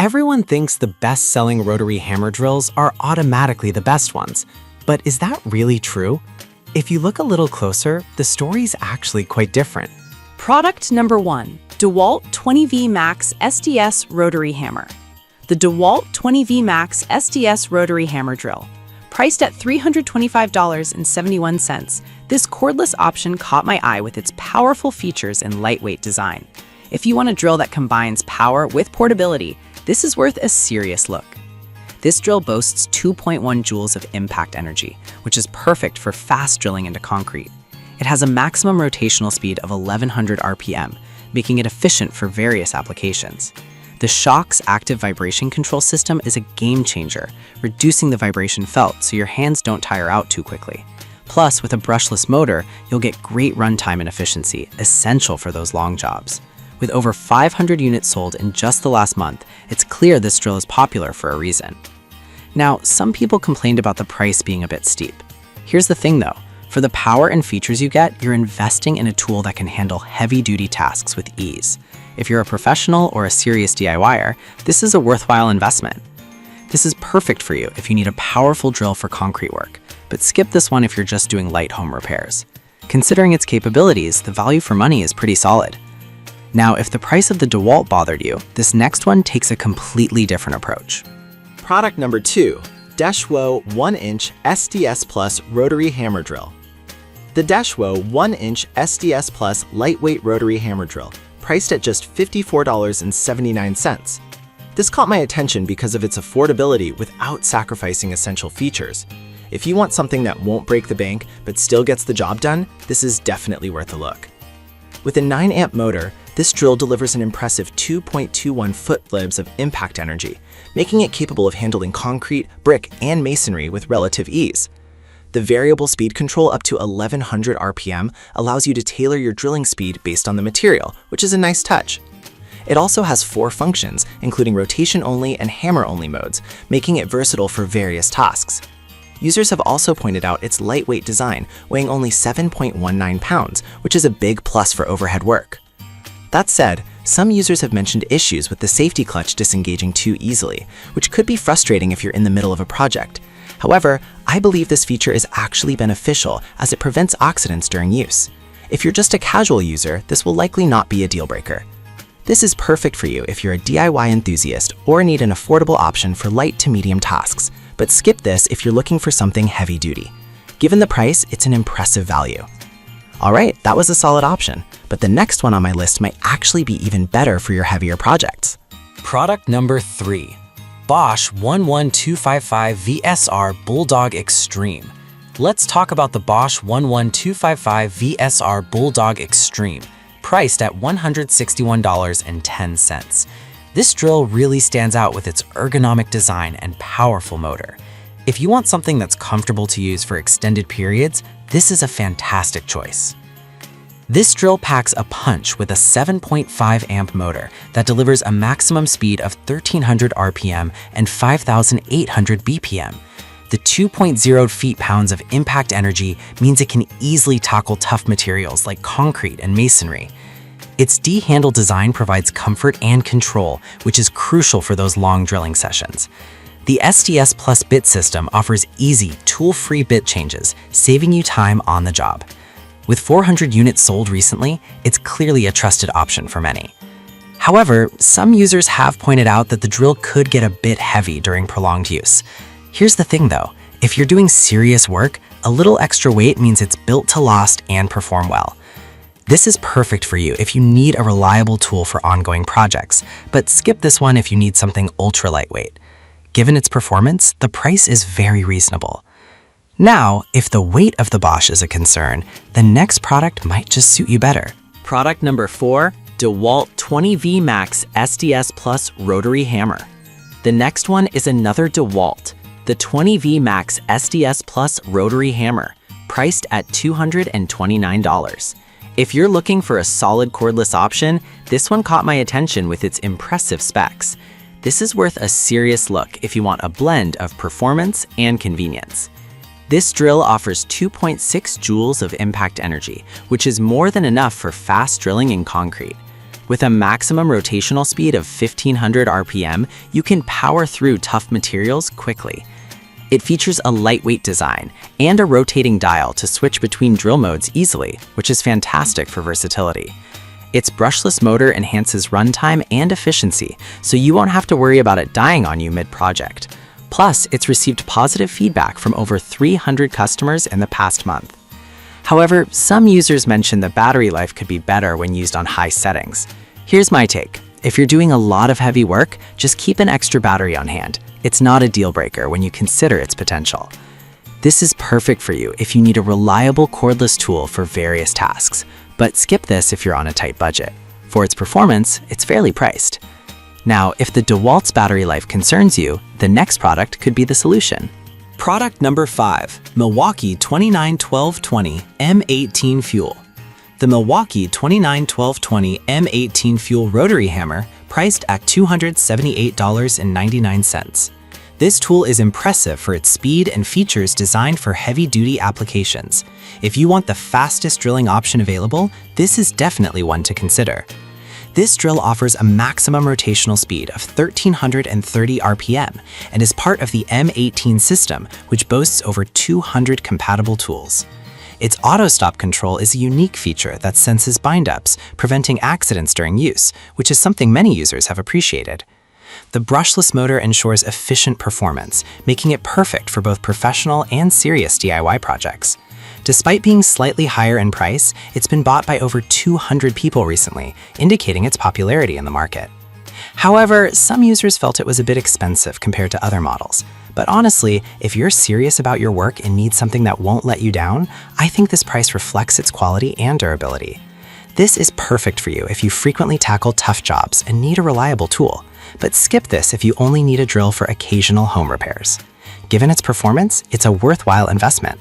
Everyone thinks the best-selling rotary hammer drills are automatically the best ones, but is that really true? If you look a little closer, the story's actually quite different. Product number 1, DeWalt 20V Max SDS Rotary Hammer. The DeWalt 20V Max SDS Rotary Hammer Drill. Priced at $325.71, this cordless option caught my eye with its powerful features and lightweight design. If you want a drill that combines power with portability, this is worth a serious look. This drill boasts 2.1 joules of impact energy, which is perfect for fast drilling into concrete. It has a maximum rotational speed of 1100 RPM, making it efficient for various applications. The Shock's active vibration control system is a game changer, reducing the vibration felt so your hands don't tire out too quickly. Plus, with a brushless motor, you'll get great runtime and efficiency, essential for those long jobs. With over 500 units sold in just the last month, it's clear this drill is popular for a reason. Now, some people complained about the price being a bit steep. Here's the thing though, for the power and features you get, you're investing in a tool that can handle heavy-duty tasks with ease. If you're a professional or a serious DIYer, this is a worthwhile investment. This is perfect for you if you need a powerful drill for concrete work, but skip this one if you're just doing light home repairs. Considering its capabilities, the value for money is pretty solid. Now, if the price of the DeWalt bothered you, this next one takes a completely different approach. Product number 2, Deschwo 1-inch SDS Plus Rotary Hammer Drill. The Deschwo 1-inch SDS Plus lightweight rotary hammer drill, priced at just $54.79. This caught my attention because of its affordability without sacrificing essential features. If you want something that won't break the bank but still gets the job done, this is definitely worth a look. With a 9-amp motor, this drill delivers an impressive 2.21 foot-libs of impact energy, making it capable of handling concrete, brick, and masonry with relative ease. The variable speed control up to 1100 RPM allows you to tailor your drilling speed based on the material, which is a nice touch. It also has 4 functions, including rotation-only and hammer-only modes, making it versatile for various tasks. Users have also pointed out its lightweight design, weighing only 7.19 pounds, which is a big plus for overhead work. That said, some users have mentioned issues with the safety clutch disengaging too easily, which could be frustrating if you're in the middle of a project. However, I believe this feature is actually beneficial as it prevents accidents during use. If you're just a casual user, this will likely not be a deal breaker. This is perfect for you if you're a DIY enthusiast or need an affordable option for light to medium tasks, but skip this if you're looking for something heavy duty. Given the price, it's an impressive value. Alright, that was a solid option, but the next one on my list might actually be even better for your heavier projects. Product number 3, Bosch 11255 VSR Bulldog Extreme. Let's talk about the Bosch 11255 VSR Bulldog Extreme, priced at $161.10. This drill really stands out with its ergonomic design and powerful motor. If you want something that's comfortable to use for extended periods, this is a fantastic choice. This drill packs a punch with a 7.5 amp motor that delivers a maximum speed of 1300 RPM and 5800 BPM. The 2.0 feet-pounds of impact energy means it can easily tackle tough materials like concrete and masonry. Its D-handle design provides comfort and control, which is crucial for those long drilling sessions. The SDS Plus bit system offers easy, tool-free bit changes, saving you time on the job. With 400 units sold recently, it's clearly a trusted option for many. However, some users have pointed out that the drill could get a bit heavy during prolonged use. Here's the thing though, if you're doing serious work, a little extra weight means it's built to last and perform well. This is perfect for you if you need a reliable tool for ongoing projects, but skip this one if you need something ultra lightweight. Given its performance, the price is very reasonable. Now, if the weight of the Bosch is a concern, the next product might just suit you better. Product number 4, DeWalt 20V Max SDS Plus Rotary Hammer. The next one is another DeWalt, the 20V Max SDS Plus Rotary Hammer, priced at $229. If you're looking for a solid cordless option, this one caught my attention with its impressive specs. This is worth a serious look if you want a blend of performance and convenience. This drill offers 2.6 joules of impact energy, which is more than enough for fast drilling in concrete. With a maximum rotational speed of 1500 RPM, you can power through tough materials quickly. It features a lightweight design and a rotating dial to switch between drill modes easily, which is fantastic for versatility. Its brushless motor enhances runtime and efficiency, so you won't have to worry about it dying on you mid-project. Plus, it's received positive feedback from over 300 customers in the past month. However, some users mention the battery life could be better when used on high settings. Here's my take. If you're doing a lot of heavy work, just keep an extra battery on hand. It's not a deal breaker when you consider its potential. This is perfect for you if you need a reliable cordless tool for various tasks, but skip this if you're on a tight budget. For its performance, it's fairly priced. Now, if the DeWalt's battery life concerns you, the next product could be the solution. Product number 5, Milwaukee 291220 M18 Fuel. The Milwaukee 291220 M18 Fuel Rotary Hammer, priced at $278.99. This tool is impressive for its speed and features designed for heavy-duty applications. If you want the fastest drilling option available, this is definitely one to consider. This drill offers a maximum rotational speed of 1330 RPM and is part of the M18 system, which boasts over 200 compatible tools. Its auto-stop control is a unique feature that senses bind-ups, preventing accidents during use, which is something many users have appreciated. The brushless motor ensures efficient performance, making it perfect for both professional and serious DIY projects. Despite being slightly higher in price, it's been bought by over 200 people recently, indicating its popularity in the market. However, some users felt it was a bit expensive compared to other models. But honestly, if you're serious about your work and need something that won't let you down, I think this price reflects its quality and durability. This is perfect for you if you frequently tackle tough jobs and need a reliable tool, but skip this if you only need a drill for occasional home repairs. Given its performance, it's a worthwhile investment.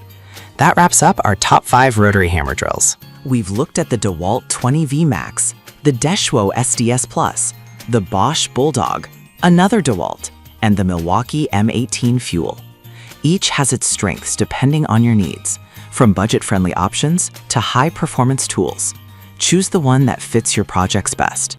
That wraps up our top 5 rotary hammer drills. We've looked at the DeWalt 20V Max, the Deschwo SDS Plus, the Bosch Bulldog, another DeWalt, and the Milwaukee M18 Fuel. Each has its strengths depending on your needs, from budget-friendly options to high-performance tools. Choose the one that fits your projects best.